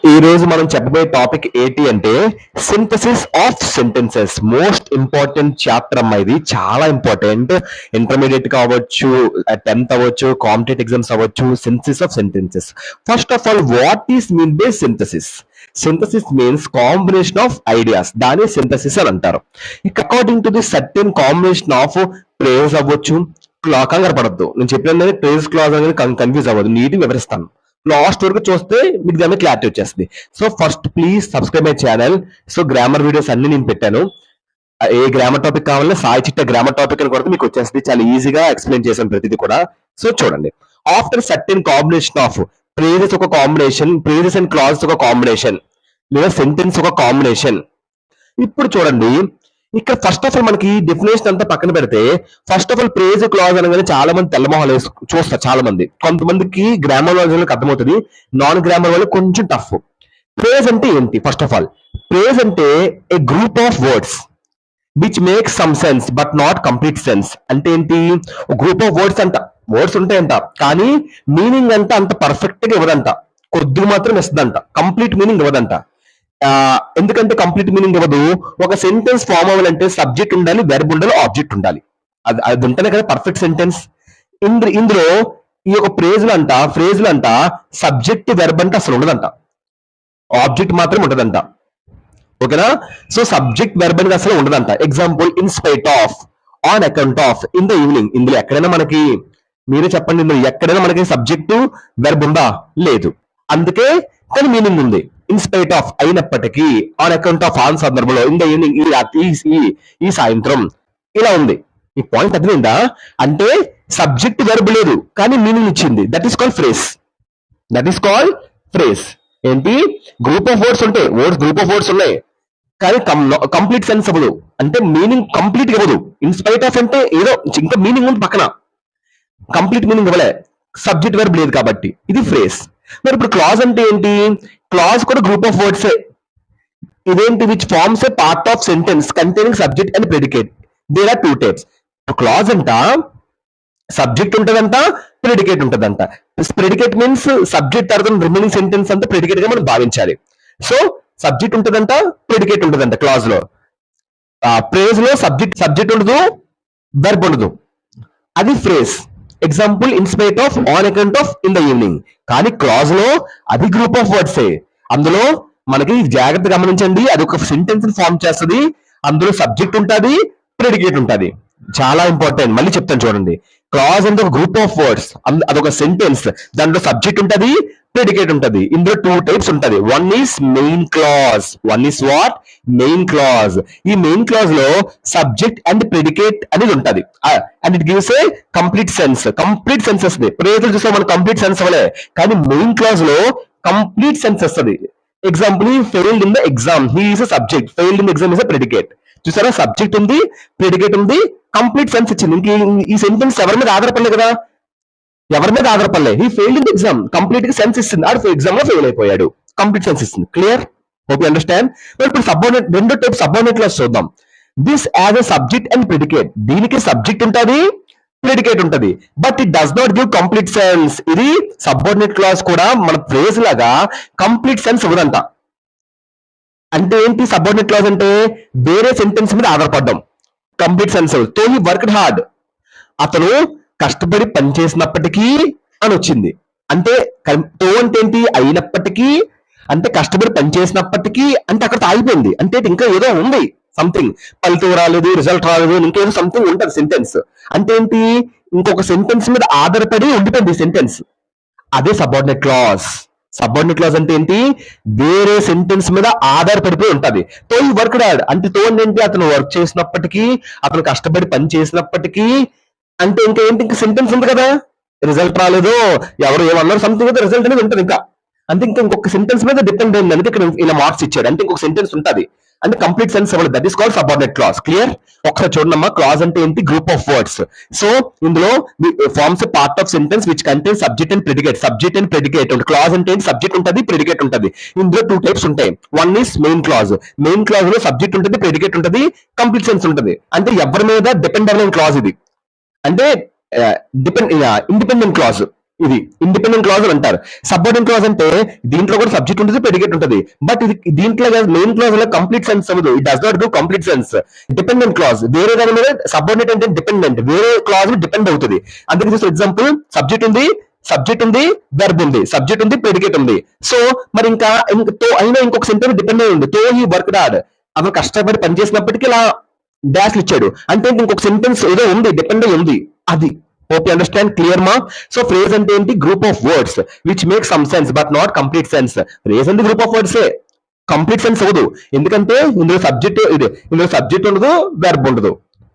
ఈ రోజు మనం చెప్పబోయే టాపిక్ ఏంటి అంటే synthesis of sentences. Most important chapter అమ్మా, ఇది చాలా ఇంపార్టెంట్. ఇంటర్మీడియట్ కావచ్చు, 10th అవ్వచ్చు, కాంపిటేటివ్ ఎగ్జామ్స్ అవ్వచ్చు. Synthesis of sentences. First of all, what is mean by synthesis? Synthesis means combination of ideas, దాని సింథసిస్ అని అంటారు. ఇక according to the certain combination of praise అవ్వచ్చు. కంగారు పడద్దు, నేను చెప్పిన ప్రేజ్ క్లాజ్ అనేది కన్ఫ్యూజ్ అవ్వదు, నీట్గా వివరిస్తాను. లాస్ట్ వరకు చూస్తే మీకు దాని క్లారిటీ వచ్చేస్తుంది. So first please subscribe my channel. So grammar videos అన్ని నేను పెట్టాను. ఏ గ్రామర్ టాపిక్ కావాలన్నా సాయి చిట్ట గ్రామర్ టాపిక్ అని కొడితే మీకు వచ్చేస్తుంది. చాలా ఈజీగా ఎక్స్ప్లెయిన్ చేశాను ప్రతిదీ కూడా. సో చూడండి, after certain combination of praises ఒక కాంబినేషన్, ప్రేజెస్ అండ్ క్లాజెస్ ఒక కాంబినేషన్, లేదా సెంటెన్స్ ఒక కాంబినేషన్. ఇప్పుడు చూడండి, ఇక్కడ ఫస్ట్ ఆఫ్ ఆల్ మనకి డెఫినేషన్ అంతా పక్కన పెడితే, first of all praise clause అనగానే చాలా మంది తెల్లమొహాలు చూస్తారు. చాలా మంది, కొంతమందికి గ్రామర్ వాళ్ళకి అర్థమవుతుంది, నాన్ గ్రామర్ వాళ్ళు కొంచెం టఫ్. ప్రేజ్ అంటే ఏంటి? ఫస్ట్ ఆఫ్ ఆల్, ప్రేజ్ అంటే a group of words which make some sense but not complete sense. అంటే ఏంటి? గ్రూప్ ఆఫ్ వర్డ్స్ అంట, వర్డ్స్ ఉంటాయంట, కానీ మీనింగ్ అంతా అంత పర్ఫెక్ట్ గా ఇవ్వదంట, కొద్దిగా మాత్రం ఇస్తుందంట, కంప్లీట్ మీనింగ్ ఇవ్వదంట. ఎందుకంటే కంప్లీట్ మీనింగ్ ఇవ్వదు. ఒక సెంటెన్స్ ఫామ్ అవ్వాలంటే సబ్జెక్ట్ ఉండాలి, వెర్బ్ ఉండాలి, ఆబ్జెక్ట్ ఉండాలి. అది ఉంటేనే కదా పర్ఫెక్ట్ సెంటెన్స్. ఇందులో ఈ యొక్క ఫ్రేజ్లు అంట సబ్జెక్ట్ వెర్బ్ అంటే అసలు ఉండదంట, ఆబ్జెక్ట్ మాత్రం ఉంటదంట. ఓకేనా? సో సబ్జెక్ట్ వెర్బ్ అనేది అసలు ఉండదంట. Example, in spite of, on account of, in the evening. ఇందులో ఎక్కడైనా మనకి, మీరే చెప్పండి, ఇందులో ఎక్కడైనా మనకి సబ్జెక్టు వెర్బ్ ఉందా? లేదు. అందుకే కానీ మీనింగ్ ఉంది. ఇన్ స్పైట్ ఆఫ్ అయినప్పటికీ, ఆన్ అకౌంట్ ఆఫ్ ఆన్ సందర్భంలో, ఇన్ ద ఈవినింగ్ ఈ రాత్రి, ఈ సాయంత్రం, ఇలా ఉంది. ఈ పాయింట్ అర్థమైందా? అంటే సబ్జెక్ట్ వెర్బ్ లేదు కానీ మీనింగ్ ఇచ్చింది. That is called phrase. That is called phrase. ఏంటి? గ్రూప్ ఆఫ్ వర్డ్స్ ఉంటాయి, గ్రూప్ ఆఫ్ వర్డ్స్ ఉన్నాయి, కానీ కంప్లీట్ సెన్స్ అవ్వదు, అంటే మీనింగ్ కంప్లీట్ ఇవ్వదు. ఇన్ స్పైట్ ఆఫ్ అంటే ఏదో ఇంకా మీనింగ్ ఉంది పక్కన, కంప్లీట్ మీనింగ్ ఇవ్వలే, సబ్జెక్ట్ వెర్బ్ లేదు కాబట్టి. ఇది ఫ్రేజ్. మరి ఇప్పుడు క్లాజ్ అంటే ఏంటి? క్లాజ్ కూడా గ్రూప్ ఆఫ్ వర్డ్స్. ఇదేంటి? Which forms a part of sentence containing subject and predicate. There are 2 types. Clause అంట సబ్జెక్ట్ ఉంటదంట, ప్రెడికేట్ ఉంటదంట. ప్రెడికేట్ మీన్స్ సబ్జెక్ట్ అర్థం రిమైనింగ్ సెంటెన్స్ అంతా ప్రెడికేట్ గా మనం భావించాలి. సో సబ్జెక్ట్ ఉంటదంట, ప్రెడికేట్ ఉంటదంట క్లాజ్ లో. ప్రేజ్ లో సబ్జెక్ట్ ఉండదు, వెర్బ్ ఉండదు. అది phrase. Example, in spite of, on account of, in the evening. కానీ క్లాజ్ లో అది గ్రూప్ ఆఫ్ వర్డ్స్. అందులో మనకి జాగ్రత్త గమనించండి, అది ఒక సెంటెన్స్ ఫార్మ్ చేస్తుంది. అందులో సబ్జెక్ట్ ఉంటుంది, ప్రెడికేట్ ఉంటుంది. చాలా ఇంపార్టెంట్, మళ్ళీ చెప్తాను చూడండి. క్లాజ్ అంటే ఒక గ్రూప్ ఆఫ్ వర్డ్స్, అదొక సెంటెన్స్, దాంట్లో సబ్జెక్ట్ ఉంటుంది, ప్రెడికేట్ ఉంటుంది. ఇందులో 2 టైప్స్ ఉంటుంది. One is main clause, one is what? Main clause. ఈ మెయిన్ క్లాజ్ లో సబ్జెక్ట్ అండ్ ప్రెడికేట్ అనేది ఉంటుంది, and it gives a complete sense. Complete sense వస్తుంది. ప్రేజలు చూస్తే మనకు కంప్లీట్ సెన్స్ అవ్వలే, కానీ మెయిన్ క్లాజ్ లో కంప్లీట్ సెన్స్ వస్తుంది. Example, failed in the exam, he is a subject, failed in exam is a predicate. చూసారా? సబ్జెక్ట్ ఉంది, ప్రెడికేట్ ఉంది, కంప్లీట్ సెన్స్ ఇచ్చింది. ఈ సెంటెన్స్ ఎవరి మీద ఆధారపడలేదు కదా, ఎవరి మీద ఆధారపడలే. He failed in exam, complete గా సెన్స్ ఇస్తుంది. ఆడు ఎగ్జామ్ లో ఫెయిల్ అయిపోయాడు, కంప్లీట్ సెన్స్ ఇస్తుంది. క్లియర్? Hope you understand. ఇప్పుడు సబార్డినేట్, రెండో టైప్ సబార్డినేట్ క్లాస్ చూద్దాం. This as a subject and predicate. దీనికి సబ్జెక్ట్ ఉంటుంది, ప్రెడికేట్ ఉంటుంది, but it does not give complete sense. ఇది సబార్డినేట్ క్లాస్ కూడా మన ఫ్రేజ్ లాగా కంప్లీట్ సెన్స్ ఇవ్వదంట. అంటే ఏంటి సబార్డినేట్ క్లాస్ అంటే? వేరే సెంటెన్స్ మీద ఆధారపడ్డాం, కంప్లీట్ సెన్స్. తో హీ వర్క్డ్ హార్డ్, అతను కష్టపడి పనిచేసినప్పటికీ అని వచ్చింది. అంటే తో అంటే ఏంటి? అయినప్పటికీ, అంటే కష్టపడి పనిచేసినప్పటికీ అంటే అక్కడ ఆగిపోయింది. అంటే ఇంకా ఏదో ఉంది, సంథింగ్, ఫలితం రాలేదు, రిజల్ట్ రాలేదు, ఇంకేదో సంథింగ్ ఉంటుంది సెంటెన్స్. అంటే ఏంటి? ఇంకొక సెంటెన్స్ మీద ఆధారపడి ఉండిపోయింది సెంటెన్స్. అదే సబార్డినేట్ క్లాస్. సబార్డినేట్ క్లాస్ అంటే ఏంటి? వేరే సెంటెన్స్ మీద ఆధారపడిపోయి ఉంటది. తో ఈ వర్క్ డాడ్ అంటే, తో ఏంటి? అతను వర్క్ చేసినప్పటికీ, అతను కష్టపడి పని చేసినప్పటికీ, అంటే ఇంకా ఏంటి? ఇంకా సెంటెన్స్ ఉంది కదా, రిజల్ట్ రాలేదు, ఎవరు ఏమన్నారు, సంథింగ్ అయితే రిజల్ట్ అనేది ఉంటుంది ఇంకా. అంటే ఇంకొక సెంటెన్స్ మీద డిపెండ్ అయింది, అందుకే ఇక్కడ ఇలా మార్క్స్ ఇచ్చాడు. అంటే ఇంకొక సెంటెన్స్ ఉంటుంది, అంటే కంప్లీట్ సెన్స్ అవ్వలేదు. That is called subordinate clause. Clear? ఒకసారి చూడమ్మా, క్లాజ్ అంటే ఏంటి? Group of words. సో ఇందులో forms part of sentence which contain subject and predicate. Subject and predicate. Clause అంటే ఏంటి? సబ్జెక్ట్ ఉంటుంది, ప్రెడికేట్ ఉంటుంది. ఇందులో 2 టైప్స్ ఉంటాయి. One is main clause. Main clause లో సబ్జెక్ట్ ఉంటుంది, ప్రెడికేట్ ఉంటుంది, కంప్లీట్ సెన్స్ ఉంటుంది. అంటే ఎవరి మీద డిపెండ్ అవ్వలేని క్లాజ్ ఇది. అంటే ఇండిపెండెంట్ క్లాజ్. ఇది ఇండిపెండెంట్ క్లాజ్ అని అంటారు. సబార్డినేట్ క్లాజ్ అంటే దీంట్లో కూడా సబ్జెక్ట్ ఉంటుంది, ప్రెడికేట్ ఉంటుంది. బట్ ఇది దీంట్లో మెయిన్ క్లాజ్ లో కంప్లీట్ సెన్స్ అవ్వదు. It does not give complete sense. Dependent clause వేరే దాని మీద, సబార్డినేట్ అంటే డిపెండెంట్, వేరే క్లాజ్ డిపెండ్ అవుతుంది. అందుకే చూస్తే ఎగ్జాంపుల్ సబ్జెక్ట్ ఉంది, వెర్బ్ ఉంది, సబ్జెక్ట్ ఉంది, ప్రెడికేట్ ఉంది. సో మరి ఇంకా అయినా ఇంకొక సెంటెన్స్ డిపెండ్ అయి ఉంది. తో హీ వర్క్డ్ హార్డ్, అతను కష్టపడి పనిచేసినప్పటికీ ఇలా డాష్ ఇచ్చాడు అంటే ఇంకొక సెంటెన్స్ ఏదో ఉంది, డిపెండ్ అయి ఉంది. అది హోప్ యూ అండర్స్టాండ్. క్లియర్ మా? సో ఫ్రేజ్ అంటే ఏంటి? Group of words which make some sense but not complete sense. Phrase అంటే group of words, complete sense అవ్వదు. ఎందుకంటే ఇందులో సబ్జెక్ట్ ఉండదు, వెర్బ్ ఉండదు,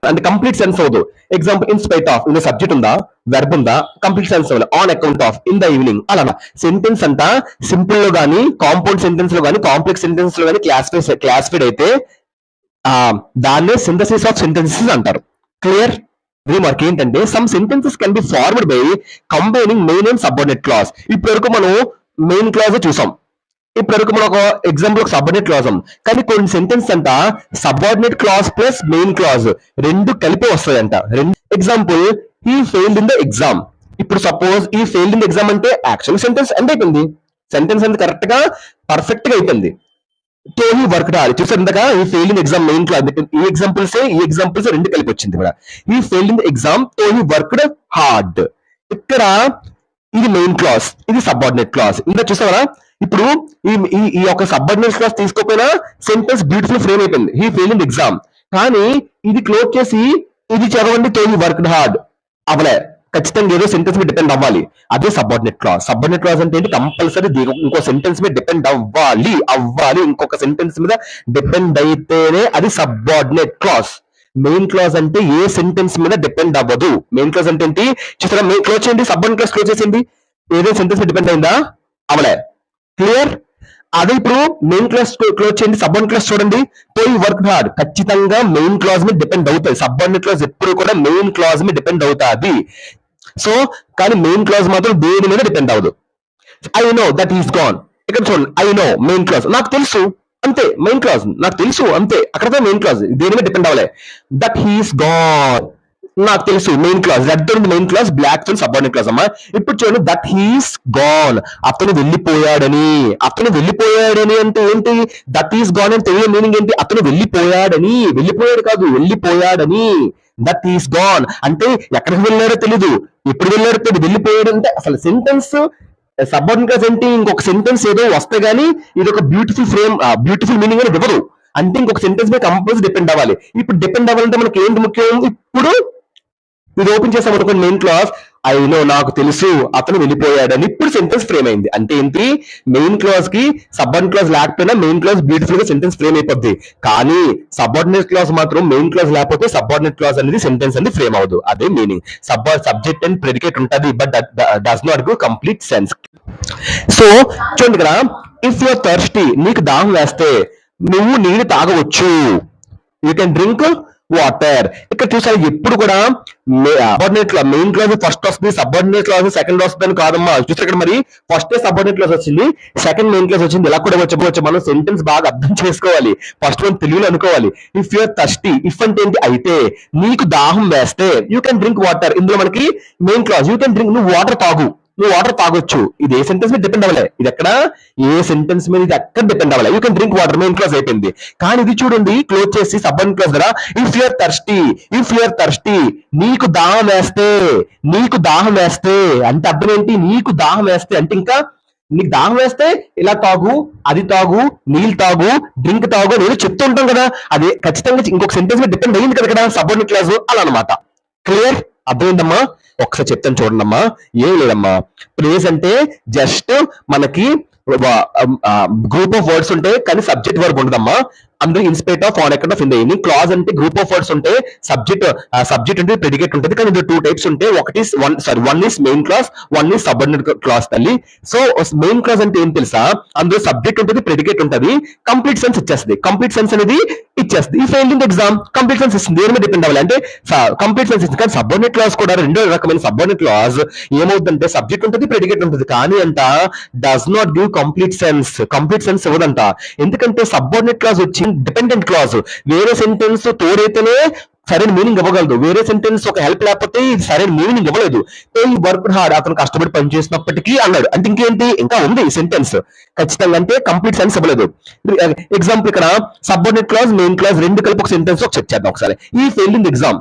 అంటే కంప్లీట్ సెన్స్ అవ్వదు. ఎగ్జాంపుల్ ఇన్ స్పైట్ ఆఫ్, ఇందులో సబ్జెక్ట్ ఉందా, వెర్బ్ ఉందా, కంప్లీట్ సెన్స్ అవ్వాలి. On account of, in the evening, అలా సెంటెన్స్ అంతా సింపుల్ లో గానీ, కాంపౌండ్ సెంటెన్స్ లో గానీ, కాంప్లెక్స్ సెంటెన్స్ లో గానీ క్లాసిఫైడ్ అయితే దాన్నే సింథసిస్ ఆఫ్ సెంటెన్సెస్ అంటారు. క్లియర్? రిమార్క్ ఏంటంటే some sentences can be formed by combining main and subordinate clause. ఇప్పటి వరకు మనం మెయిన్ క్లాజ్ చూసాం, ఇప్పటి వరకు మనం ఒక ఎగ్జాంపుల్ ఒక సబార్డినేట్ క్లాజ్, కానీ కొన్ని సెంటెన్స్ అంట subordinate clause plus main clause రెండు కలిపి వస్తాయంట. Example he failed in the exam. ఇప్పుడు సపోజ్ ఈ ఫెయిల్డ్ ఇన్ ద ఎగ్జామ్ అంటే యాక్చువల్ సెంటెన్స్ ఎంత అయిపోయింది, సెంటెన్స్ అంత కరెక్ట్ గా పర్ఫెక్ట్ గా అయిపోయింది. తో హీ వర్క్డ్ హార్డ్ చూసారు ఇందాక, ఈ failed in exam main clause, ఈ ఎగ్జాంపుల్స్ రెండు కలిపి వచ్చింది కూడా. ఈ ఫెయిల్డ్ ఇన్ ఎగ్జామ్ తో హీ వర్క్డ్ హార్డ్. ఇక్కడ ఇది మెయిన్ క్లాజ్, ఇది సబార్డినేట్ క్లాజ్. ఇంకా చూసారా ఇప్పుడు ఈ యొక్క సబార్డినేట్ క్లాజ్ తీసుకోపోయినా సెంటెన్స్ బ్యూటిఫుల్ ఫ్రేమ్ అయిపోయింది. హీ ఫెయిల్డ్ ఇన్ ఎగ్జామ్, కానీ ఇది క్లోజ్ చేసి ఇది చదవండి తో హీ వర్క్డ్ హార్డ్ అవలే, ఖచ్చితంగా ఏదో సెంటెన్స్ మీద డిపెండ్ అవ్వాలి. అదే సబార్డినేట్ క్లాజ్. సబార్డినేట్ క్లాజ్ అంటే ఏంటి? కంపల్సరీ ఇంకో సెంటెన్స్ మీద డిపెండ్ అవ్వాలి. ఇంకొక సెంటెన్స్ మీద డిపెండ్ అయితేనే అది సబార్డినేట్ క్లాజ్. మెయిన్ క్లాజ్ అంటే ఏ సెంటెన్స్ మీద డిపెండ్ అవ్వదు. మెయిన్ క్లాజ్ అంటే ఏంటి? చూసారా, మెయిన్ క్లోజ్ చేయండి, సబార్డినేట్ క్లాజ్ క్లోజ్ చేసింది, ఏదో సెంటెన్స్ మీద డిపెండ్ అయిందా? అవలే. క్లియర్? అదే ఇప్పుడు మెయిన్ క్లాస్ క్లోజ్ చేయండి, సబార్డినేట్ క్లాస్ చూడండి, తో హీ వర్క్డ్ హార్డ్ ఖచ్చితంగా మెయిన్ క్లాజ్ మీద డిపెండ్ అవుతాయి. సబార్డినేట్ క్లాజ్ ఎప్పుడు కూడా మెయిన్ క్లాజ్ మీద డిపెండ్ అవుతాది. సో కానీ మెయిన్ క్లాజ్ మాత్రం దేని మీద డిపెండ్ అవ్వదు. I know that is gone, ఇక్కడ చూడండి, ఐ నో మెయిన్ క్లాజ్, నాకు తెలుసు అంతే, మెయిన్ క్లాజ్ నాకు తెలుసు అంతే, అక్కడ మెయిన్ క్లాజ్ దేని మీద డిపెండ్ అవ్వలే. దట్ హీస్ గాన్, నాకు తెలుసు మెయిన్ క్లాజ్, రెడ్ తో మెయిన్ క్లాజ్, బ్లాక్ తో సబార్డినేట్ క్లాజ్ అమ్మా. ఇప్పుడు చూడండి, దట్ హీస్ గాన్, అతను వెళ్ళిపోయాడని అంటే ఏంటి? దట్ ఈస్ గాన్ అంటే తెలియని మీనింగ్ ఏంటి? అతను వెళ్ళిపోయాడని, వెళ్ళిపోయాడు కాదు, వెళ్ళిపోయాడని. దట్ ఈస్ గాన్ అంటే ఎక్కడికి వెళ్ళాడో తెలీదు, ఎప్పుడు వెళ్ళాడో తెలియదు, వెళ్ళిపోయాడు అంటే అసలు సెంటెన్స్ సబార్డినేట్ క్లాజ్ ఏంటి? ఇంకొక సెంటెన్స్ ఏదో వస్తే గానీ ఇది ఒక బ్యూటిఫుల్ మీనింగ్ అనేది ఇవ్వదు. అంటే ఇంకొక సెంటెన్స్ మీద కంపల్సరీ డిపెండ్ అవ్వాలి. ఇప్పుడు డిపెండ్ అవ్వాలంటే మనకి ఏంటి ముఖ్యం? ఇప్పుడు ఇది ఓపెన్ చేసాం అనుకోండి, మెయిన్ క్లాజ్, ఐ నో నాకు తెలుసు అతను వెళ్ళిపోయాడని. ఇప్పుడు సెంటెన్స్ ఫ్రేమ్ అయింది. అంటే ఏంటి? మెయిన్ క్లాజ్ కి సబార్డినేట్ క్లాజ్ లేకపోయినా మెయిన్ క్లాజ్ బ్యూటిఫుల్ గా సెంటెన్స్ ఫ్రేమ్ అయిపోద్ది. కానీ సబార్డినేట్ క్లాజ్ మాత్రం మెయిన్ క్లాజ్ లేకపోతే సబార్డినేట్ క్లాజ్ అనేది సెంటెన్స్ అనేది ఫ్రేమ్ అవ్వదు. అదే మీనింగ్. సబ్జెక్ట్ అండ్ ప్రెడికేట్ ఉంటుంది, but does not give complete sense. So చూడండి ఇక్కడ, ఇఫ్ యూర్ థర్స్టీ, నీకు దాహం వేస్తే నువ్వు నీళ్ళు తాగవచ్చు. You can drink water. ఇక్కడ చూసారు ఎప్పుడు కూడా సబార్డినేట్ మెయిన్ క్లాజ్ ఫస్ట్ వస్తుంది, సబార్డినేట్ క్లాజ్ సెకండ్ వస్తుంది కాదమ్మా. చూసారు ఇక్కడ మరి ఫస్ట్ సబార్డినేట్ క్లాజ్ వచ్చింది, సెకండ్ మెయిన్ క్లాజ్ వచ్చింది. ఇలా కూడా వచ్చి మనం సెంటెన్స్ బాగా అర్థం చేసుకోవాలి. ఫస్ట్ మనం తెలుగులో అనుకోవాలి. ఇఫ్ యూర్ థర్స్టీ, ఇఫ్ అంటే ఏంటి? అయితే నీకు దాహం వేస్తే యూ కెన్ డ్రింక్ వాటర్. ఇందులో మనకి main clause you can drink, నువ్వు వాటర్ తాగొచ్చు. ఇది ఏ సెంటెన్స్ మీద డిపెండ్ అవ్వలే, ఇది ఎక్కడ ఏ సెంటెన్స్ మీద ఇది ఎక్కడ డిపెండ్ అవ్వలే. You can drink water main clause అయిపోయింది. కానీ ఇది చూడండి క్లోజ్ చేసి సబార్డినేట్ క్లాజ్ కదా, ఇఫ్ యూర్ థర్స్టీ, నీకు దాహం వేస్తే అంటే అర్థం ఏంటి? నీకు దాహం వేస్తే అంటే ఇంకా నీకు దాహం వేస్తే ఇలా తాగు, అది తాగు, నీళ్ళు తాగు, డ్రింక్ తాగు నేను చెప్తూ ఉంటాం కదా, అది ఖచ్చితంగా ఇంకొక సెంటెన్స్ మీద డిపెండ్ అయ్యింది కదా ఇక్కడ సబార్డినేట్ క్లాజ్, అలా అనమాట. క్లియర్? అర్థమైందమ్మా? ఒకసారి చెప్తాను చూడండి అమ్మా. ఏం లేదమ్మా, ప్లేస్ అంటే జస్ట్ మనకి గ్రూప్ ఆఫ్ వర్డ్స్ ఉంటాయి కానీ సబ్జెక్ట్ వర్బ్ ఉండదమ్మా. అందులో in spite of, on account of, in the evening. Clause అంటే గ్రూప్ ఆఫ్ వర్డ్స్ ఉంటాయి, సబ్జెక్ట్ ఉంటుంది, ప్రెడికేట్ ఉంటుంది. కానీ ఇందులో 2 టైప్స్ ఉంటాయి. One is main clause, one is subordinate clause తల్లి. సో మెయిన్ క్లాజ్ అంటే ఏం తెలుసా? అందులో సబ్జెక్ట్ ఉంటుంది, ప్రెడికేట్ ఉంటుంది, కంప్లీట్ సెన్స్ ఇచ్చేస్తుంది. కంప్లీట్ సెన్స్ అనేది ఇచ్చేస్తుంది. ఈ failed in exam complete sense ఇస్తుంది. దేని మీద డిపెండ్ అవ్వాలి అంటే కంప్లీట్ సెన్స్ ఇస్తుంది. కానీ సబార్డినేట్ క్లాజ్ కూడా రెండో రకమైన సబార్డినేట్ క్లాజ్ ఏమవుతుందంటే సబ్జెక్ట్ ఉంటుంది, ప్రెడికేట్ ఉంటుంది, కానీ అంట does not give complete sense ఇవ్వదంట. ఎందుకంటే సబార్డినేట్ క్లాజ్ వచ్చి డిపెండెంట్ క్లాజ్, వేరే సెంటెన్స్ తోడైతేనే సరైన మీనింగ్ ఇవ్వగలదు. వేరే సెంటెన్స్ ఒక హెల్ప్ లేకపోతే ఇది సరైన మీనింగ్ ఇవ్వలేదు. ఈ వర్క్ హార్డ్, అతను కష్టపడి పని చేసినప్పటికీ అన్నాడు అంటే ఇంకేంటి, ఇంకా ఉంది ఈ సెంటెన్స్ ఖచ్చితంగా, అంటే కంప్లీట్ సెన్స్ ఇవ్వలేదు. ఎగ్జాంపుల్ ఇక్కడ సబార్డినేట్ క్లాజ్, మెయిన్ క్లాజ్ రెండు కలిపి ఒక సెంటెన్స్ చెక్ చేద్దాం ఒకసారి. ఈ failed in the exam,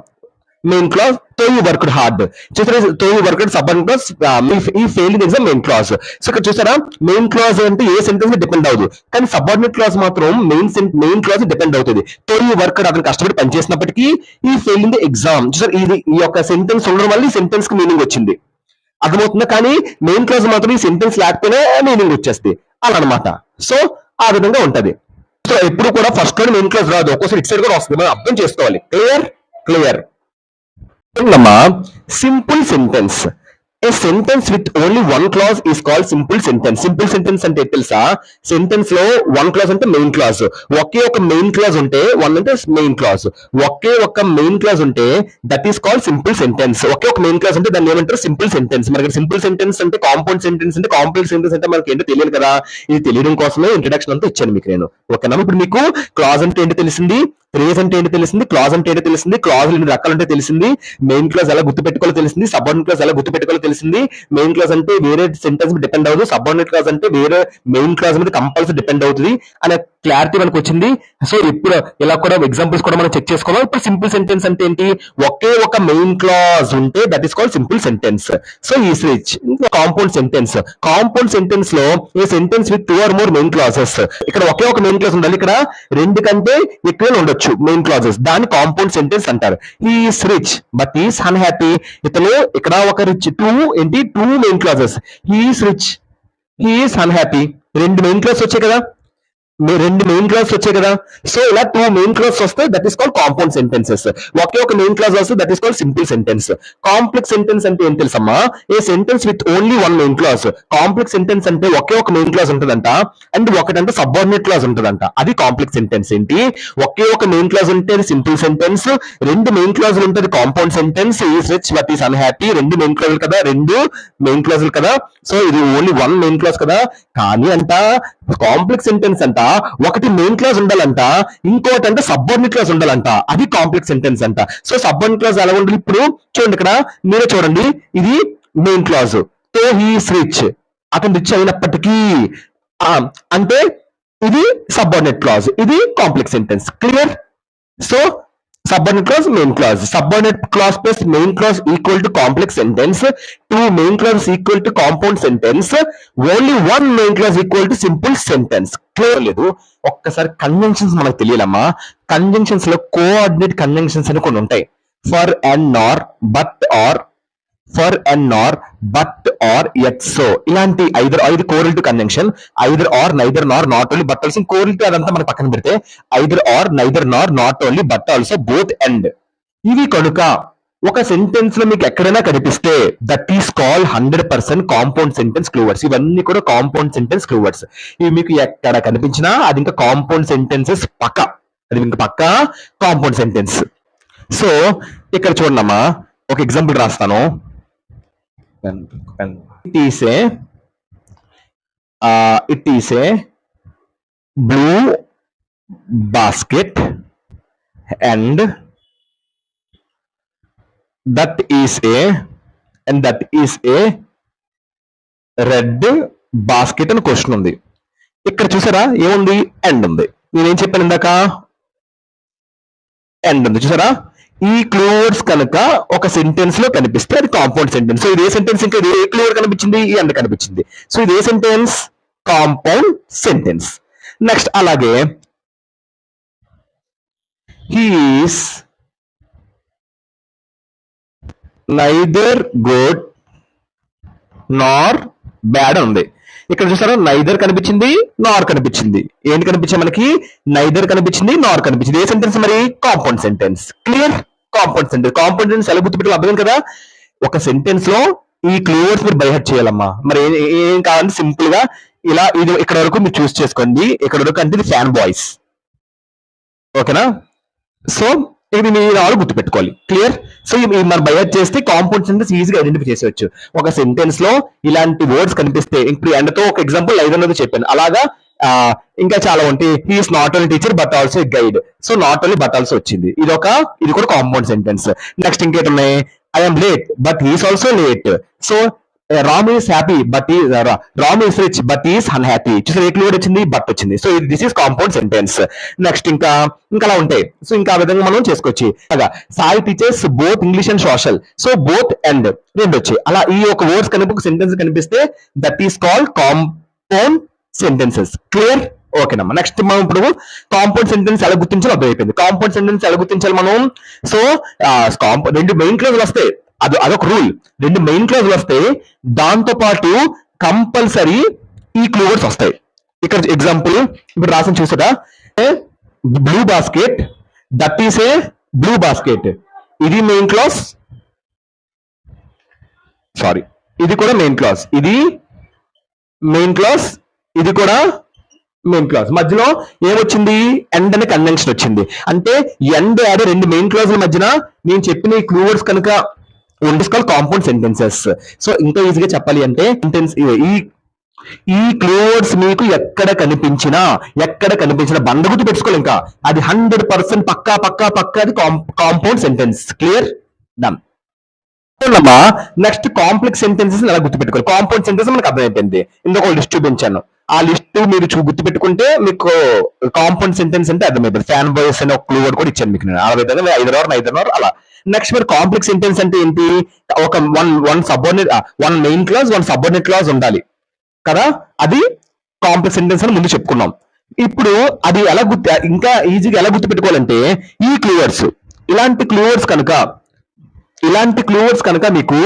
main clause, తో యూ వర్క్డ్ హార్డ్. చూసారా, తో యూ వర్క్డ్ సబార్డినేట్ క్లాజ్, ఈ failed in exam main clause. So ఇక్కడ చూసారా, మెయిన్ క్లాజ్ అంటే ఏ సెంటెన్స్ డిపెండ్ అవ్వదు, కానీ సబార్డినేట్ క్లాజ్ మాత్రం మెయిన్ క్లాజ్ డిపెండ్ అవుతుంది. తో యూ వర్క్డ్, అతను కష్టపడి పనిచేసినప్పటికీ ఈ ఫెయిల్డ్ ఇన్ ది ఎగ్జామ్. చూసారు, ఇది ఈ యొక్క సెంటెన్స్ ఉండడం వల్ల ఈ సెంటెన్స్ కి మీనింగ్ వచ్చింది, అర్థమవుతుందా? కానీ మెయిన్ క్లాజ్ మాత్రం ఈ సెంటెన్స్ లేకపోతే మీనింగ్ వచ్చేస్తుంది అలా అనమాట. సో ఆ విధంగా ఉంటది. సో ఎప్పుడు కూడా ఫస్ట్ లో మెయిన్ క్లాజ్ రాదు, ఒక్కోసారి ఇటు సైడ్ కూడా వస్తుంది, మనం అర్థం చేసుకోవాలి. Clear. Simple sentence. A sentence with only one clause is called simple sentence. Simple sentence అంటే తెలుసా, సెంటెన్స్ లో వన్ క్లాజ్ అంటే మెయిన్ క్లాజ్, ఒకే ఒక మెయిన్ క్లాజ్ ఉంటే వన్ అంటే మెయిన్ క్లాజ్, ఒకే ఒక మెయిన్ క్లాజ్ ఉంటే that is called simple sentence. ఒకే ఒక మెయిన్ క్లాజ్ ఉంటే దాన్ని ఏమంటారు, సింపుల్ సెంటెన్స్. మనకి సింపుల్ సెంటెన్స్ అంటే కాంపౌండ్ సెంటెన్స్ అంటే, కాంప్లెక్స్ సెంటెన్స్ అంటే మనకి ఏంటో తెలియదు కదా, ఇది తెలియడం కోసమే ఇంట్రడక్షన్ అంతా ఇచ్చాను మీకు నేను. ఓకేనా, ఇప్పుడు మీకు క్లాజ్ అంటే ఏంటో తెలిసింది, ఫ్రేజ్ అంటే ఏంటో తెలిసింది, క్లాజ్ అంటే ఏంటో తెలిసింది, క్లాజ్ ఎన్ని రకాలు అంటే తెలిసింది, మెయిన్ క్లాజ్ ఎలా గుర్తుపెట్టుకోవాలో తెలిసింది, సబార్డినేట్ క్లాజ్ ఎలా గుర్తుపెట్టుకోవాలో తెలిసింది. మెయిన్ క్లాజ్ అంటే వేరే సెంటెన్స్ మీద డిపెండ్ అవ్వదు, సబార్డినేట్ క్లాజ్ అంటే వేరే మెయిన్ క్లాజ్ మీద కంపల్సరీ డిపెండ్ అవుతుంది అనే క్లారిటీ మనకు వచ్చింది. సో ఇప్పుడు ఇలా కూడా ఎగ్జాంపుల్స్ కూడా మనం చెక్ చేసుకోవాలి. ఇప్పుడు సింపుల్ సెంటెన్స్ అంటే ఏంటి, ఒకే ఒక మెయిన్ క్లాజ్ ఉంటే that is called simple sentence. So ఈ switch compound sentence. Compound sentence లో a sentence with 2 or more main clauses, ఇక్కడ ఒకే ఒక మెయిన్ క్లాజ్ ఉండాలి, ఇక్కడ రెండు కంటే ఎక్కువ ఉండొచ్చు మెయిన్ క్లాజెస్, దాన్ని కాంపౌండ్ సెంటెన్స్ అంటారు. He is rich but is unhappy. ఇతను ఇక్కడ ఒక rich, two main clauses, he is rich, he is unhappy, రెండు మెయిన్ క్లాస్ వచ్చాయి కదా, రెండు మెయిన్ క్లాస్ వచ్చాయి కదా. సో ఇలా టూ మెయిన్ క్లాస్ వస్తే that is called compound sentences. ఒకే ఒక మెయిన్ క్లాస్ వస్తే that is called simple sentence. Complex sentence అంటే ఏం తెలుసమ్మా, a sentence with only one main class. Complex sentence అంటే ఒకే ఒక మెయిన్ క్లాస్ ఉంటుందంట, అండ్ ఒకటంటే సబార్డినేట్ క్లాస్ ఉంటుందంట, అది కాంప్లెక్స్ సెంటెన్స్. ఏంటి, ఒకే ఒక మెయిన్ క్లాస్ ఉంటే అది సింపుల్ సెంటెన్స్, రెండు మెయిన్ క్లాసులు ఉంటే అది compound sentence. Is rich but is unhappy, రెండు మెయిన్ క్లాసులు కదా, రెండు మెయిన్ క్లాసులు కదా, సో ఇది ఓన్లీ వన్ మెయిన్ క్లాస్ కదా. కానీ అంట కాంప్లెక్స్ సెంటెన్స్ అంట ఒకటి మెయిన్ క్లాస్ ఉండాలంట, ఇంకోటి అంటే సబార్డినేట్ క్లాస్ ఉండాలంట, అది కాంప్లెక్స్ సెంటెన్స్ అంట. సో సబార్డినేట్ క్లాస్ ఎలా ఉండాలి, ఇప్పుడు చూడండి, ఇక్కడ మీరే చూడండి, ఇది main class, so he's rich, అతను రిచ్ అయినప్పటికీ, అంటే ఇది సబార్డినేట్ క్లాస్, ఇది complex sentence. Clear. So subordinate clause, main clause. Subordinate clause plus main clause equal to complex sentence. Two main clauses equal to compound sentence. Only one main clause equal to simple sentence. Clear లేదు. ఒక్కసారి conventions మనకు తెలియాలమ్మా. Conventions లో coordinate conventions అని కొన్ని ఉంటాయి. For and Nar, but are, for and Nar, but are, at so, ఇలాంటి ఐదు correlative convention. Either or, neither Nar, not only, but also. Correlative అదంతా మనకి పక్కన పెడితే either or, neither Nar, not only, but also, both and. ఇవి కనుక ఒక sentence లో మీకు ఎక్కడైనా కనిపిస్తే that is call 100% compound sentence clue words. ఇవన్నీ కూడా కాంపౌండ్ సెంటెన్స్ క్లూ వర్డ్స్. ఇవి మీకు ఎక్కడ కనిపించినా అది ఇంకా కాంపౌండ్ సెంటెన్సెస్ పక్క, అది ఇంకా పక్క కాంపౌండ్ సెంటెన్స్. సో ఇక్కడ చూడమ్మా, ఒక ఎగ్జాంపుల్ రాస్తాను. It is a blue basket and that is a red basket అని క్వశ్చన్ ఉంది. ఇక్కడ చూసారా ఏముంది, ఎండ్ ఉంది. నేనేం చెప్పాను ఇందాక, ఎండ్ ఉంది చూసారా. ఈ క్లూ వర్డ్స్ కనుక ఒక సెంటెన్స్ లో కనిపిస్తే అది కాంపౌండ్ సెంటెన్స్. సో ఇది ఏ సెంటెన్స్, ఇంకా ఏ క్లూ వర్డ్ కనిపించింది, ఈ ఎండ్ కనిపించింది. సో ఇది ఏ సెంటెన్స్, కాంపౌండ్ సెంటెన్స్. నెక్స్ట్ అలాగే he is neither good Nar bad ఉంది. ఇక్కడ చూసారా, నైదర్ కనిపించింది, నార్ కనిపించింది. ఏంటి కనిపించాయి మనకి, నైదర్ కనిపించింది, నార్ కనిపించింది. ఏ సెంటెన్స్ మరి, compound sentence. Clear. Compound sentence. Compound sentence ఎలా గుర్తుపెట్టాలి అర్థం కదా. ఒక సెంటెన్స్ లో ఈ క్లూ వర్డ్స్ మీరు బైహెడ్ చేయాలమ్మా. మరి ఏం కావాలంటే సింపుల్ గా ఇలా, ఇది ఇక్కడ వరకు మీరు చూస్ చేసుకోండి. ఇక్కడ వరకు అంటే ఇది ఫ్యాన్ బాయ్స్, ఓకేనా. సో ఇది మీరు ఆలు గుర్తుపెట్టుకోవాలి. క్లియర్. సో మనం బైహెడ్ చేస్తే కాంపౌండ్ సెంటెన్స్ ఈజీగా ఐడెంటిఫై చేసేవచ్చు. ఒక సెంటెన్స్ లో ఇలాంటి వర్డ్స్ కనిపిస్తే, ఇప్పుడు ఎండతో ఒక ఎగ్జాంపుల్ ఐదన్నది చెప్పాను, అలాగా ఇంకా చాలా ఉంటాయి. He is not only teacher but also guide. So not only but also వచ్చింది. ఇది కూడా కాంపౌండ్ సెంటెన్స్. నెక్స్ట్ ఇంకేటి ఉన్నాయి? I'm late but he is also late. So Ram is happy but Ram is rich but is unhappy. చూసారు ఏ క్లూ వచ్చింది? But వచ్చింది. So this is compound sentence. Next ఇంకా అలా ఉంటాయి. సో ఇంకా ఆ విధంగా మనం చేసుకోవచ్చు. అలాగా Sai teachers both English and social. So both and రెండు వచ్చాయి. అలా ఈ ఒక వర్డ్స్ కనుక ఒక సెంటెన్స్ కనిపిస్తే that is called compound sentences. Clear? ఓకేనమ్మా. నెక్స్ట్ మనం ఇప్పుడు కాంపౌండ్ సెంటెన్స్ ఎలా గుర్తించాలో అర్థమైపోయింది. కాంపౌండ్ సెంటెన్స్ ఎలా గుర్తించాలి మనం? సో రెండు మెయిన్ క్లోజులు వస్తాయి. అదొక రూల్. రెండు మెయిన్ క్లోజులు వస్తాయి, దాంతో పాటు కంపల్సరీ ఈ క్లూ వర్డ్స్ వస్తాయి. ఇక్కడ ఎగ్జాంపుల్ ఇప్పుడు రాసిన చూసారా? Blue basket, that is a blue basket. ఇది మెయిన్ క్లాస్, సారీ ఇది కూడా మెయిన్ క్లాస్, ఇది మెయిన్ క్లాస్, ఇది కూడా మెయిన్ క్లాస్. మధ్యలో ఏమొచ్చింది? ఎండ్ అనే కన్వెన్షన్ వచ్చింది. అంటే ఎండ్ యాడ్ రెండు మెయిన్ క్లాస్ మధ్యన నేను చెప్పిన ఈ క్లూ వర్డ్స్ కనుక ఉండిస్కాల్ కాంపౌండ్ సెంటెన్సెస్. సో ఇంకా ఈజీగా చెప్పాలి అంటే సెంటెన్స్ ఈ క్లూ వర్డ్స్ మీకు ఎక్కడ కనిపించినా బండ గుర్తు పెట్టుకోవాలి. ఇంకా అది 100% పక్కా అది compound sentence. Clear? Done. Next complex sentences ఎలా గుర్తుపెట్టుకోవాలి? కాంపౌండ్ సెంటెన్స్ మనకు అర్థమైపోయింది. ఇందులో ఒక లిస్ట్ చూపించాను. ఆ లిస్ట్ మీరు గుర్తుపెట్టుకుంటే మీకు కాంపౌండ్ సెంటెన్స్ అంటే అర్థమైపోయింది. ఫ్యాన్ బాయ్స్ అనే ఒక క్లూ వర్డ్ కూడా ఇచ్చాను మీకు నేను. ఆ విధంగా 5 అలా. నెక్స్ట్ మీరు కాంప్లెక్స్ సెంటెన్స్ అంటే ఏంటి? ఒక one main class, one subordinate class ఉండాలి కదా, అది కాంప్లెక్స్ సెంటెన్స్ అని ముందు చెప్పుకున్నాం. ఇప్పుడు అది ఇంకా ఈజీగా ఎలా గుర్తుపెట్టుకోవాలంటే ఈ క్లూవర్డ్స్, ఇలాంటి క్లూవర్డ్స్ కనుక మీకు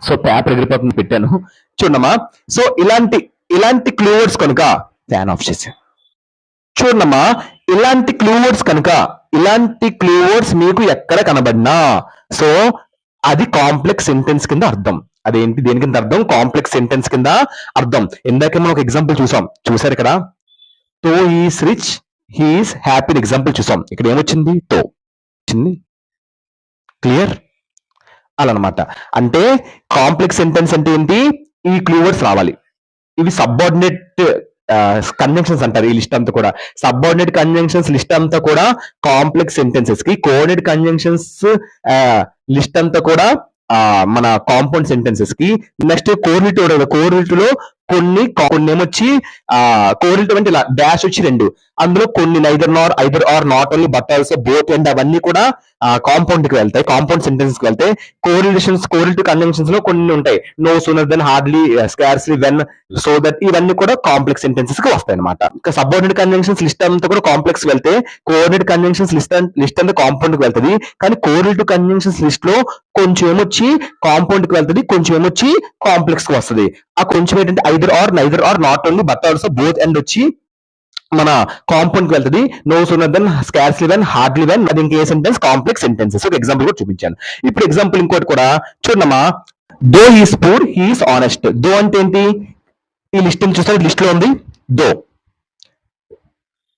సో పేపర్ ఎగిరిపోతుంది పెట్టాను చూడమ్మా. సో ఇలాంటి క్లూవర్డ్స్ కనుక ఫ్యాన్ ఆఫ్ చేసి చూడమ్మా, ఇలాంటి క్లూవర్డ్స్ మీకు ఎక్కడ కనబడినా సో అది కాంప్లెక్స్ సెంటెన్స్ కింద అర్థం. అదేంటి? దేని కింద అర్థం? కాంప్లెక్స్ సెంటెన్స్ కింద అర్థం. ఇందాక మనం ఒక ఎగ్జాంపుల్ చూసారు ఇక్కడ. Though is rich, he is happy example చూసాం. ఇక్కడ ఏమొచ్చింది? తో వచ్చింది. క్లియర్? అలా అనమాట. అంటే కాంప్లెక్స్ సెంటెన్స్ అంటే ఏంటి? ఈ క్లూవర్డ్స్ రావాలి. ఇవి సబార్డినేట్ కన్జంక్షన్స్ అంటారు. ఈ లిస్ట్ అంతా కూడా సబార్డినేట్ కన్జంక్షన్స్ లిస్ట్ అంతా కూడా కాంప్లెక్స్ సెంటెన్సెస్ కి, కోఆర్డినేట్ కన్జంక్షన్స్ లిస్ట్ అంతా కూడా మన కాంపౌండ్ సెంటెన్సెస్ కి. నెక్స్ట్ కోరిలేటివ్ లో కొన్ని ఏమొచ్చి కోరిలేటివ్ అంటే ఇలా డాష్ వచ్చి రెండు, అందులో కొన్ని either are not only but also both and అవన్నీ కూడా కాంపౌండ్ కి వెళ్తాయి, కాంపౌండ్ సెంటెన్స్ కి వెళ్తాయి. కోరిలేటివ్ కన్జంక్షన్స్ లో కొన్ని ఉంటాయి. No sooner then, hardly, scarcely, when, so that, ఇవన్నీ కూడా కాంప్లెక్స్ సెంటెన్సెస్ కి వస్తాయి అనమాట. ఇంకా సబార్డినేట్ కన్జంక్షన్స్ లిస్ట్ అంతా కూడా కాంప్లెక్స్ వెళ్తే, కోఆర్డినేట్ కన్జంక్షన్స్ లిస్ట్ అంతా కాంపౌండ్ కి వెళ్తుంది. కానీ కోరిలేటివ్ కన్జంక్షన్స్ లిస్ట్ లో కొంచెం ఏమొచ్చి కాంపౌండ్ కి వెళ్తుంది, కొంచెం ఏమొచ్చి కాంప్లెక్స్ కి వస్తుంది. ఆ కొంచెం ఏంటంటే either or, neither or, not only but also both and వచ్చి మన కాంపౌండ్ కి వెళ్తుంది. No sooner then, scarcely when, hardly when, అది ఇంకే సెంటెన్స్ కాంప్లెక్స్ సెంటెన్సెస్. ఒక ఎగ్జాంపుల్ కూడా చూపించాను. ఇప్పుడు ఎగ్జాంపుల్ ఇంకోటి కూడా చూడమ్మా. Though is poor, he is honest. Though అంటే ఏంటి? ఈ లిస్ట్ చూస్తారు, లిస్ట్ లో ఉంది దో.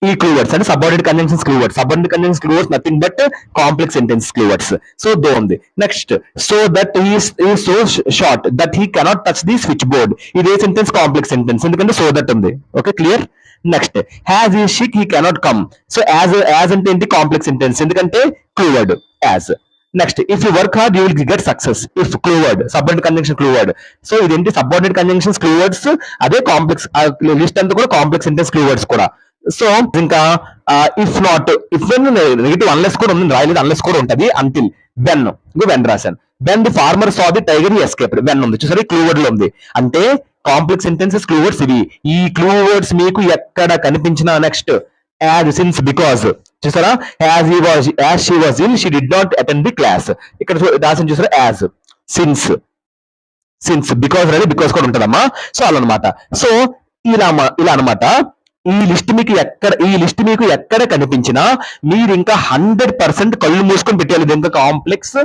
ఈ క్లూవర్డ్స్ అంటే subordinate conjunctions clue words. Subordinate conjunctions clue words nothing but complex sentence clue words. So though ఉంది. Next so that is so short that he cannot touch the switch board. ఇదే సెంటెన్స్ కాంప్లెక్స్ సెంటెన్స్, ఎందుకంటే so that ఉంది. Okay, clear? Next as he sick, he cannot come. So as అంటే ఏంటి? Complex sentence, ఎందుకంటే clue word as. Next if you work hard you will get success. If clue word, subordinate conjunction క్లూవర్డ్. So ఇదేంటి? Subordinate conjunctions క్లూవర్డ్స్, అదే complex list అంతా కూడా complex sentence క్లూవర్డ్స్ కూడా. So ఇంకా if not, if when negative unless కూడా ఉంది, రాయలేదు, అన్లెస్ కూడా ఉంటుంది. అంటిల్, వెన్, వెన్ రాశాను. When the farmer saw the tiger he escaped. When ఉంది చూసారు, క్లూవర్డ్ లో ఉంది. అంటే కాంప్లెక్స్ సెంటెన్సెస్ క్లూవర్డ్స్ ఇవి. ఈ క్లూవర్డ్స్ మీకు ఎక్కడ కనిపించినా నెక్స్ట్ యాజ్, సిన్స్, బికాస్ చూసారా? As she was ill, she did not attend the class. ఇక్కడ రాసిన చూసారా? యాజ్, సిన్స్, బికాస్ అనేది బికాస్ కూడా ఉంటుందమ్మా. సో అలా అనమాట. సో ఇలా అనమాట. ఈ లిస్ట్ మీకు ఎక్కడ కనిపించినా మీరు ఇంకా 100% కళ్ళు మూసుకొని పెట్టాలి. ఇది ఇంకా కాంప్లెక్స్,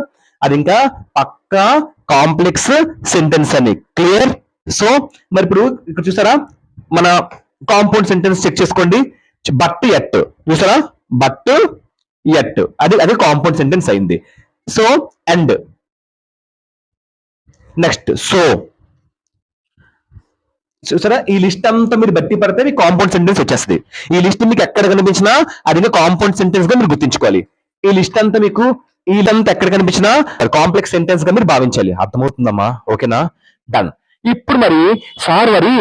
అది ఇంకా పక్కా కాంప్లెక్స్ సెంటెన్స్ అని. క్లియర్? సో మరి ఇప్పుడు ఇక్కడ చూసారా, మన కాంపౌండ్ సెంటెన్స్ చెక్ చేసుకోండి. బట్ ఎట్ చూసారా? బట్ ఎట్, అది కాంపౌండ్ సెంటెన్స్ అయింది. సో అండ్, నెక్స్ట్ చూసారా, ఈ లిస్ట్ అంతా మీరు బట్టి పడితే మీకు కాంపౌండ్ సెంటెన్స్ వచ్చేస్తుంది. ఈ లిస్ట్ మీకు ఎక్కడ కనిపించినా అది కాంపౌండ్ సెంటెన్స్ గా మీరు గుర్తించుకోవాలి. ఈ లిస్ట్ అంతా మీకు ఇదంతా ఎక్కడ కనిపించినా కాంప్లెక్స్ సెంటెన్స్ గా మీరు భావించాలి. అర్థమవుతుందమ్మా? ఓకేనా? డన్. ఇప్పుడు మరి సార్ మరి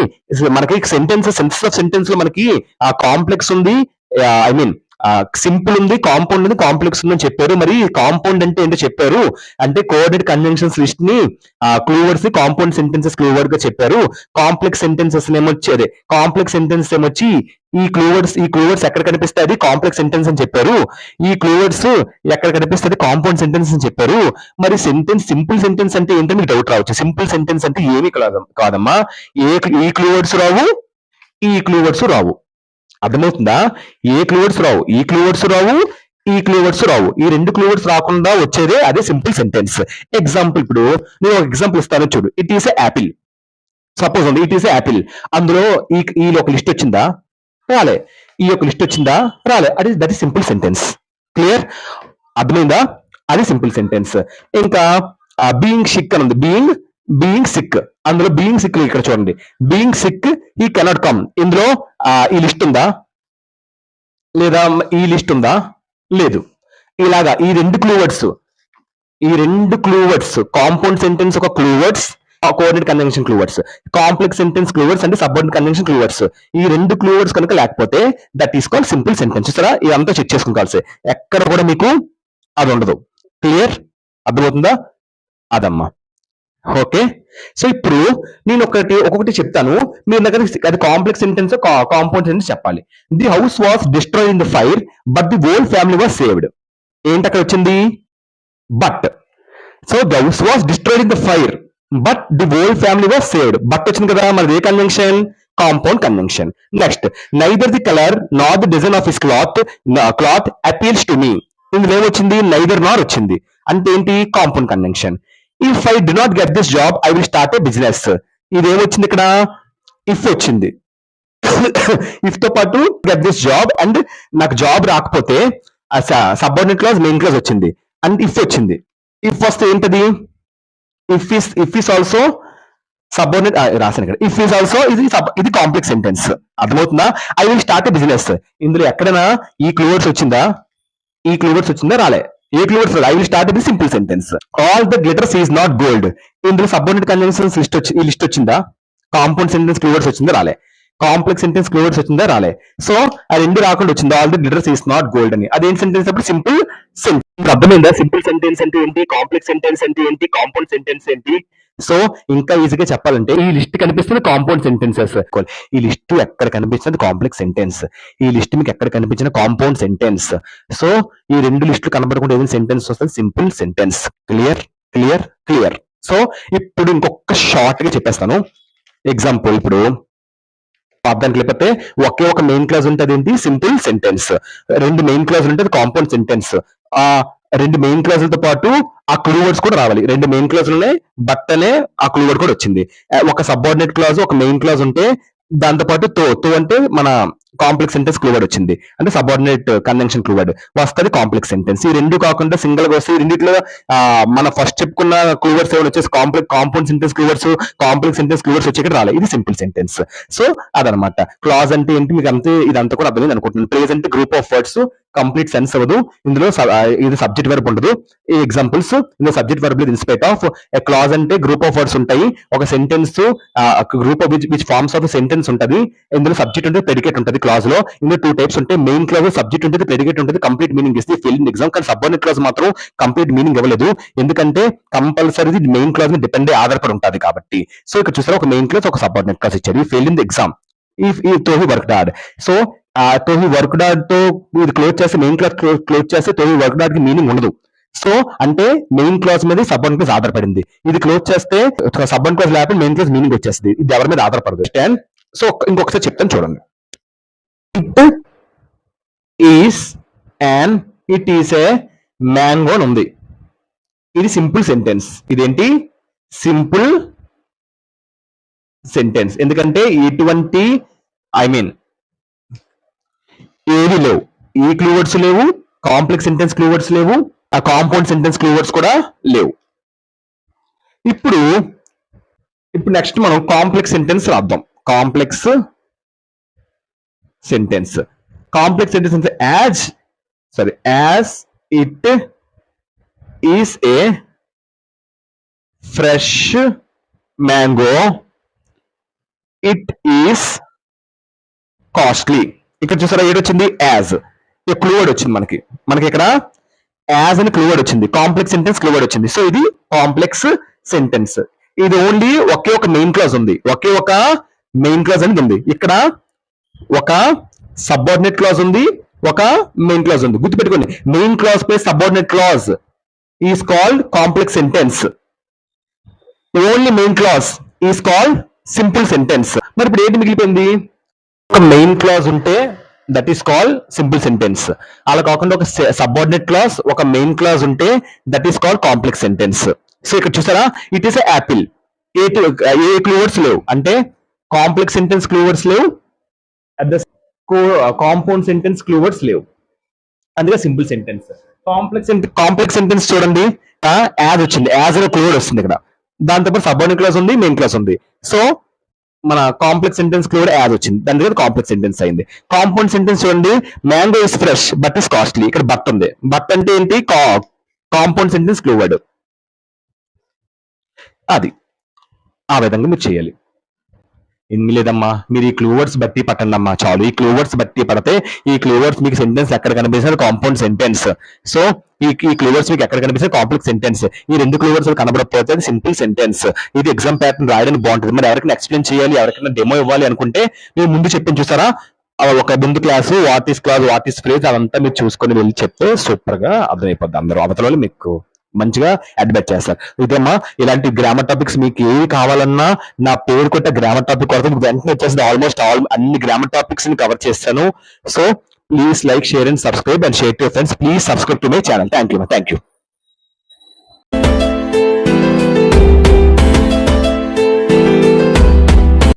మనకి సెన్సెస్ ఆఫ్ సెంటెన్స్ లో మనకి ఆ కాంప్లెక్స్ ఉంది, ఐ మీన్ సింపుల్ ఉంది, కాంపౌండ్ ఉంది, కాంప్లెక్స్ ఉందని చెప్పారు. మరి కాంపౌండ్ అంటే ఏంటో చెప్పారు. అంటే కోఆర్డినేట్ కన్వెన్షన్స్ లిస్ట్ ని క్లూవర్స్ కాంపౌండ్ సెంటెన్సెస్ క్లూవర్ గా చెప్పారు. కాంప్లెక్స్ సెంటెన్సెస్ ఏమొచ్చి అదే కాంప్లెక్స్ సెంటెన్స్ ఏమొచ్చి ఈ క్లూవర్స్ ఎక్కడ కనిపిస్తాయి అది కాంప్లెక్స్ సెంటెన్స్ అని చెప్పారు. ఈ క్లూవర్స్ ఎక్కడ కనిపిస్తుంది కాంపౌండ్ సెంటెన్స్ అని చెప్పారు. మరి సింపుల్ సెంటెన్స్ అంటే ఏంటో మీకు డౌట్ రావచ్చు. సింపుల్ సెంటెన్స్ అంటే ఏమీ కాదమ్మా. ఈ క్లూవర్స్ రావు, ఈ క్లూవర్స్ రావు. అర్థమవుతుందా? ఈ క్లూవర్స్ రావు, ఈ క్లూవర్స్ రావు, ఈ క్లూవర్స్ రావు. ఈ రెండు క్లూవర్స్ రాకుండా వచ్చేదే అదే సింపుల్ సెంటెన్స్. ఎగ్జాంపుల్, ఇప్పుడు నేను ఒక ఎగ్జాంపుల్ ఇస్తాను చూడు. It is a Apple. Suppose అండి, ఇట్ ఈస్ ఏ యాపిల్. అందులో ఈ ఒక లిస్ట్ వచ్చిందా? రాలే. ఈ యొక్క లిస్ట్ వచ్చిందా? రాలే. That is simple sentence. Clear? అర్థమైందా? అది సింపుల్ సెంటెన్స్. ఇంకా బీయింగ్ సిక్ అని ఉంది. బీయింగ్ సిక్, అందులో బీయింగ్ సిక్ ఇక్కడ చూడండి. బీయింగ్ సిక్ ఈ కెనాట్ కమ్. ఇందులో ఈ లిస్ట్ ఉందా లేదా? ఈ లిస్ట్ ఉందా? లేదు. ఇలాగా ఈ రెండు క్లూవర్డ్స్ కాంపౌండ్ సెంటెన్స్ ఒక క్లూవర్డ్స్, కోఆర్డినేట్ కన్వెన్షన్ క్లూవర్డ్స్, కాంప్లెక్స్ సెంటెన్స్ క్లూవర్స్ అంటే సబ్ఆర్డినేట్ కన్వెన్షన్ క్లూవర్స్. ఈ రెండు క్లూవర్స్ కనుక లేకపోతే that is called simple sentence. సరే, ఇదంతా చెక్ చేసుకోవాల్సి, ఎక్కడ కూడా మీకు అది ఉండదు. క్లియర్? అర్థమవుతుందా? అదమ్మా. ఓకే. సో ఇప్పుడు నేను ఒక్కొక్కటి చెప్తాను, మీరు దగ్గర అది కాంప్లెక్స్ సెంటెన్స్ కాంపౌండ్ సెంటెన్స్ చెప్పాలి. The house was destroyed in the fire but the whole family was saved. ఏంటి అక్కడ వచ్చింది? But. So the house was destroyed in the fire but the whole family was saved. But వచ్చింది కదా, మరి ఏ conjunction? Compound conjunction. Next, neither the colour not the design of his cloth appeals to me. ఇందులో ఏమొచ్చింది? Neither nor వచ్చింది. అంటే ఏంటి? Compound convention. If I do not get this job I will start a business. ఇదేమొచ్చింది ఇక్కడ? If వచ్చింది. If తో పాటు గెట్ దిస్ జాబ్ అండ్ నాకు జాబ్ రాకపోతే సబార్డినేట్ క్లాజ్ మెయిన్ క్లాజ్ వచ్చింది అండ్ ఇఫ్ వచ్చింది. ఇఫ్ వస్తే ఏంటది? ఇఫ్ ఈస్ ఆల్సో సబార్డినేట్ రాశాను ఇక్కడ. ఇఫ్ ఈస్ ఆల్సో ఇది కాంప్లెక్స్ సెంటెన్స్. అర్థమవుతుందా? I will start a business. ఇందులో ఎక్కడైనా ఈ క్లూవర్స్ వచ్చిందా? ఈ క్లూవర్స్ వచ్చిందా? రాలే. ఏ క్లూవర్స్? ఐ విల్ స్టార్ట్ ఇది simple sentence. All the glitters is not gold. ఇందులో సబార్డినేట్ కన్వెన్షన్స్ ఈ లిస్ట్ వచ్చిందా? కాంపౌండ్ సెంటెన్స్ క్లూవర్స్ వచ్చిందా? రాలే. కాంప్లెక్స్ సెంటెన్స్ క్లూవర్స్ వచ్చిందా? రాలే. సో ఆ రెండు రాకుండా వచ్చింది. All the glitters is not gold అని. అదేం సెంటెన్స్ అప్పుడు? Simple sentence. అర్థమైందా? సింపుల్ సెంటెన్స్ అంటే ఏంటి, కాంప్లెక్స్ సెంటెన్స్ అంటే ఏంటి, కాంపౌండ్ సెంటెన్స్ ఏంటి. సో ఇంకా ఈజీగా చెప్పాలంటే ఈ లిస్ట్ కనిపిస్తుంది కాంపౌండ్ సెంటెన్సెస్. ఈ లిస్ట్ ఎక్కడ కనిపిస్తుంది? Complex sentence. ఈ లిస్ట్ మీకు ఎక్కడ కనిపించిన? Compound sentence. సో ఈ రెండు లిస్టులు కనబడకుండా ఏదైనా సెంటెన్స్ వస్తుంది? Simple sentence. Clear? Clear? Clear. So ఇప్పుడు ఇంకొక షార్ట్ గా చెప్పేస్తాను. ఎగ్జాంపుల్, ఇప్పుడు అర్థానికి లేకపోతే ఒకే ఒక మెయిన్ క్లాజ్ ఉంటుంది ఏంటి? Simple sentence. రెండు మెయిన్ క్లాజ్ ఉంటుంది కాంపౌండ్ సెంటెన్స్. ఆ రెండు మెయిన్ క్లాజులతో పాటు ఆ క్లూవర్డ్స్ కూడా రావాలి. రెండు మెయిన్ క్లాజులనే బట్ అనే ఆ క్లూవర్డ్ కూడా వచ్చింది. ఒక సబార్డినేట్ క్లాజ్ ఒక మెయిన్ క్లాజ్ ఉంటే దాంతో పాటు తో అంటే మన కాంప్లెక్స్ సెంటెన్స్ క్లూవర్డ్ వచ్చింది అంటే సబార్డినేట్ కన్వెన్షన్ క్లూవర్డ్ వస్తుంది కాంప్లెక్స్ సెంటెన్స్. ఈ రెండు కాకుండా సింగిల్ గా వస్తే ఈ రెండిట్లో మన ఫస్ట్ చెప్పుకున్న క్లూవర్స్ ఏమైనా వచ్చేసి కాంపౌండ్ సెంటెన్స్ క్లూవర్స్, కాంప్లెక్స్ సెంటెన్స్ క్లూవర్స్ వచ్చి రాలేదు. ఇది సింపుల్ సెంటెన్స్. సో అదనమాట. క్లాజ్ అంటే ఏంటి మీకు అంతే, ఇదంతా కూడా అర్థమైంది అనుకుంటున్నాను. ప్రేజ్ అంటే group of words, complete sense అవ్వదు ఇందులో. ఇది సబ్జెక్ట్ వర్బ్ ఉండదు. ఈ ఎగ్జాంపుల్స్ ఇందులో సబ్జెక్ట్ వర్బ్ లేదు. ఇన్స్పైట్ ఆఫ్ ఏ క్లాజ్ అంటే గ్రూప్ ఆఫ్ వర్డ్స్ ఉంటాయి. ఒక sentence group of which forms of sentence ఉంటుంది. ఇందులో సబ్జెక్ట్ ఉంటుంది, ప్రెడికేట్ ఉంటుంది. క్లాజ్ లో ఇందులో టూ టైప్స్ ఉంటాయి. మెయిన్ క్లాజ్ సబ్జెక్ట్ ఉంటుంది, ప్రెడికేట్ ఉంటుంది. కంప్లీట్ మీనింగ్ ఇస్తే ఫెయిల్ ఇన్ ఎగ్జామ్. కానీ సబార్డినేట్ క్లాజ్ మాత్రం కంప్లీట్ మీనింగ్ ఇవ్వలేదు. ఎందుకంటే కంపల్సరీ మెయిన్ క్లాజ్ మీద డిపెండ్ ఆధారపడి ఉంటుంది కాబట్టి. సో ఇక్కడ చూసారా, ఒక మెయిన్ క్లాజ్ ఒక సబార్డినేట్ క్లాజ్ ఇచ్చారు. ఫెయిల్ ఇన్ ది ఎగ్జామ్ ఈ తో హీ వర్క్ హార్డ్. సో తో హీ వర్క్ హార్డ్ తో ఇది క్లోజ్ చేస్తే మెయిన్ క్లాజ్ క్లోజ్ చేస్తే తో హీ వర్క్ హార్డ్ కి మీనింగ్ ఉండదు. సో అంటే మెయిన్ క్లాజ్ మీద సబార్డినేట్ క్లాజ్ ఆధారపడింది. ఇది క్లోజ్ చేస్తే సబార్డినేట్ క్లాజ్ లేకపోతే మెయిన్ క్లాజ్ మీనింగ్ వచ్చేస్తుంది. ఇది ఎవరి మీద ఆధారపడదు. సో ఇంకొకసారి చెప్తాను చూడండి. ఇట్ ఈస్ ఏ మ్యాంగో అని ఉంది. ఇది సింపుల్ సెంటెన్స్. ఇదేంటి? Simple sentence. ఎందుకంటే ఇటువంటి ఏవి లేవు, ఈ క్లూవర్డ్స్ లేవు, కాంప్లెక్స్ సెంటెన్స్ క్లూవర్డ్స్ లేవు, ఆ కాంపౌండ్ సెంటెన్స్ క్లూవర్డ్స్ కూడా లేవు. ఇప్పుడు నెక్స్ట్ మనం కాంప్లెక్స్ సెంటెన్స్ రాద్దాం. Complex sentence. కాంప్లెక్స్ సెంటెన్స్ అంటే as it is a fresh mango it is costly. ఇక్కడ చూసారా ఏడొచ్చింది యాజ్, క్లూ వర్డ్ వచ్చింది మనకి ఇక్కడ యాజ్ అని క్లూ వర్డ్ వచ్చింది, కాంప్లెక్స్ సెంటెన్స్ క్లూ వర్డ్ వచ్చింది. సో ఇది కాంప్లెక్స్ సెంటెన్స్. ఇది ఓన్లీ ఒకే ఒక మెయిన్ క్లాజ్ ఉంది, ఒకే ఒక మెయిన్ క్లాజ్ అనేది ఉంది. ఇక్కడ ఒక సబార్డినేట్ క్లాజ్ ఉంది, ఒక మెయిన్ క్లాజ్ ఉంది. గుర్తుపెట్టుకోండి, main clause plus subordinate clause is called complex sentence. Only main clause is called simple sentence. మరి ఇప్పుడు ఏంటి మిగిలిపోయింది? ఒక మెయిన్ క్లాజ్ ఉంటే that is called simple sentence. అలా కాకుండా ఒక సబార్డినేట్ క్లాజ్, ఒక మెయిన్ క్లాజ్ ఉంటే that is called complex sentence. So ఇక్కడ చూసారా, ఇట్ ఈస్ యాపిల్. ఏ క్లూవర్డ్స్ లేవు అంటే కాంప్లెక్స్ సెంటెన్స్ క్లూవర్డ్స్ లేవు, అట్ ద కాంపౌండ్ సెంటెన్స్ క్లూవర్డ్స్ లేవు, అందుకే సింపుల్ సెంటెన్స్. కాంప్లెక్స్ సెంటెన్స్ చూడండి, యాజ్ వచ్చింది, యాజ్ అనే క్లూవర్డ్ వస్తుంది ఇక్కడ. దాంతో సబార్డినేట్ క్లాజ్ ఉంది, మెయిన్ క్లాజ్ ఉంది. సో మన కాంప్లెక్స్ సెంటెన్స్ కూడా యాజ్ వచ్చింది, దాని దగ్గర కాంప్లెక్స్ సెంటెన్స్ అయింది. కాంపౌండ్ సెంటెన్స్ చూడండి, mango is fresh but is costly. ఇక్కడ బట్ ఉంది, బట్ అంటే ఏంటి? Compound sentence clue word. అది ఆ విధంగా మీరు చేయాలి. ఏం లేదమ్మా, మీరు ఈ క్లూవర్డ్స్ బట్టి పట్టండి అమ్మా చాలు. ఈ క్లూవర్డ్స్ బట్టి పడితే ఈ క్లూవర్డ్స్ మీకు సెంటెన్స్ ఎక్కడ కనిపిస్తుంది? Compound sentence. సో ఈ క్లూవర్డ్స్ మీకు ఎక్కడ కనిపిస్తుంది? Complex sentence. ఈ రెండు క్లూవర్డ్స్ కనబడకపోతే అది సింపుల్ సెంటెన్స్. ఇది ఎగ్జామ్ ప్యాటర్న్ రాయడానికి బాగుంటుంది. మరి ఎవరికైనా ఎక్స్ప్లెయిన్ చేయాలి, ఎవరికైనా డెమో ఇవ్వాలి అనుకుంటే మీరు ముందు చెప్పి చూసారా, ఒక ముందు class what is class, what is phrase, అదంతా మీరు చూసుకొని వెళ్ళి చెప్తే సూపర్ గా అర్థమైపోద్ది. అందరూ అవతల మీకు మంచిగా అడ్వైట్ చేస్తారు. ఇదేమ్మా, ఇలాంటి గ్రామర్ టాపిక్స్ మీకు ఏవి కావాలన్నా నా పేరు కొట్టే గ్రామర్ టాపిక్ కొరకు మీకు వెంటనే వచ్చేసింది. ఆల్మోస్ట్ అన్ని గ్రామర్ టాపిక్స్ ని కవర్ చేస్తాను. So please like, share and subscribe and share to your friends. Please subscribe to my channel. Thank you.